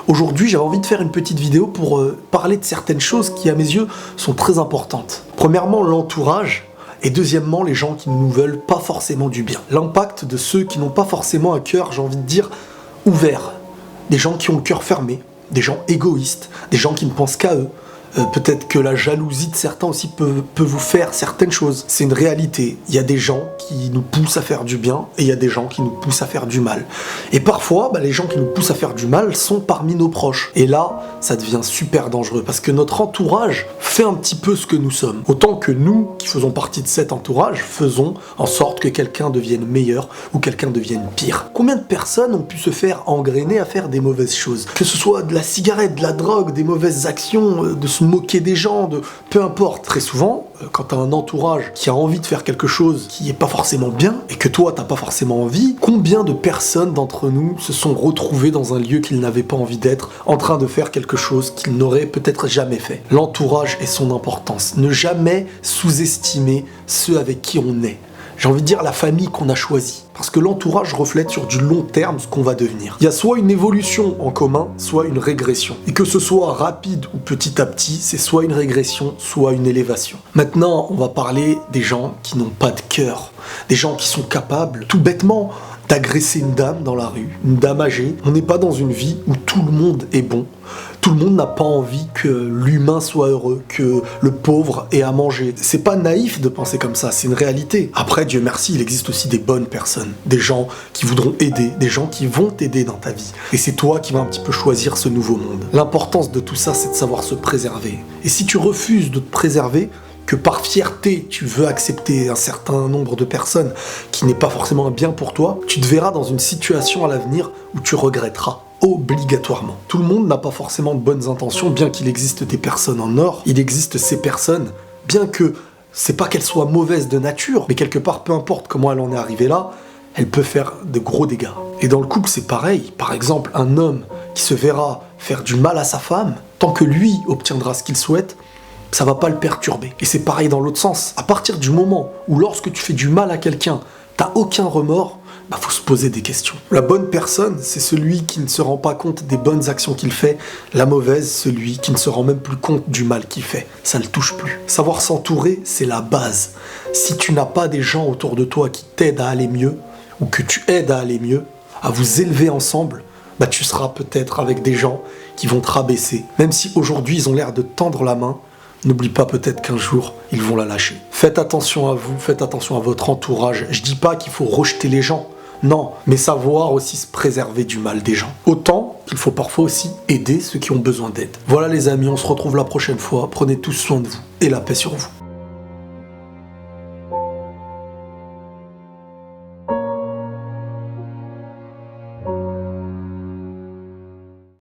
Aujourd'hui, j'avais envie de faire une petite vidéo pour parler de certaines choses qui, à mes yeux, sont très importantes. Premièrement, l'entourage. Et deuxièmement, les gens qui ne nous veulent pas forcément du bien. L'impact de ceux qui n'ont pas forcément un cœur, j'ai envie de dire, ouvert. Des gens qui ont le cœur fermé, des gens égoïstes, des gens qui ne pensent qu'à eux. Peut-être que la jalousie de certains aussi peut vous faire certaines choses. C'est une réalité. Il y a des gens qui nous poussent à faire du bien et il y a des gens qui nous poussent à faire du mal. Et parfois, les gens qui nous poussent à faire du mal sont parmi nos proches. Et là, ça devient super dangereux parce que notre entourage fait un petit peu ce que nous sommes. Autant que nous, qui faisons partie de cet entourage, faisons en sorte que quelqu'un devienne meilleur ou quelqu'un devienne pire. Combien de personnes ont pu se faire engrainer à faire des mauvaises choses? Que ce soit de la cigarette, de la drogue, des mauvaises actions, de se moquer des gens, peu importe. Très souvent, quand t'as un entourage qui a envie de faire quelque chose qui est pas forcément bien et que toi t'as pas forcément envie, combien de personnes d'entre nous se sont retrouvées dans un lieu qu'ils n'avaient pas envie d'être, en train de faire quelque chose qu'ils n'auraient peut-être jamais fait? L'entourage et son importance. Ne jamais sous-estimer ceux avec qui on est. J'ai envie de dire la famille qu'on a choisie. Parce que l'entourage reflète sur du long terme ce qu'on va devenir. Il y a soit une évolution en commun, soit une régression. Et que ce soit rapide ou petit à petit, c'est soit une régression, soit une élévation. Maintenant, on va parler des gens qui n'ont pas de cœur. Des gens qui sont capables, tout bêtement, d'agresser une dame dans la rue, une dame âgée. On n'est pas dans une vie où tout le monde est bon. Tout le monde n'a pas envie que l'humain soit heureux, que le pauvre ait à manger. C'est pas naïf de penser comme ça, c'est une réalité. Après, Dieu merci, il existe aussi des bonnes personnes, des gens qui voudront aider, des gens qui vont t'aider dans ta vie. Et c'est toi qui vas un petit peu choisir ce nouveau monde. L'importance de tout ça, c'est de savoir se préserver. Et si tu refuses de te préserver, que par fierté, tu veux accepter un certain nombre de personnes qui n'est pas forcément un bien pour toi, tu te verras dans une situation à l'avenir où tu regretteras. Obligatoirement. Tout le monde n'a pas forcément de bonnes intentions, bien qu'il existe des personnes en or, il existe ces personnes, bien que c'est pas qu'elles soient mauvaises de nature, mais quelque part, peu importe comment elle en est arrivée là, elle peut faire de gros dégâts. Et dans le couple, c'est pareil. Par exemple, un homme qui se verra faire du mal à sa femme, tant que lui obtiendra ce qu'il souhaite, ça va pas le perturber. Et c'est pareil dans l'autre sens. À partir du moment où lorsque tu fais du mal à quelqu'un, t'as aucun remords, faut se poser des questions. La bonne personne, c'est celui qui ne se rend pas compte des bonnes actions qu'il fait. La mauvaise, celui qui ne se rend même plus compte du mal qu'il fait. Ça ne le touche plus. Savoir s'entourer, c'est la base. Si tu n'as pas des gens autour de toi qui t'aident à aller mieux, ou que tu aides à aller mieux, à vous élever ensemble, tu seras peut-être avec des gens qui vont te rabaisser. Même si aujourd'hui, ils ont l'air de tendre la main, n'oublie pas peut-être qu'un jour, ils vont la lâcher. Faites attention à vous, faites attention à votre entourage. Je dis pas qu'il faut rejeter les gens. Non, mais savoir aussi se préserver du mal des gens. Autant qu'il faut parfois aussi aider ceux qui ont besoin d'aide. Voilà les amis, on se retrouve la prochaine fois. Prenez tous soin de vous et la paix sur vous.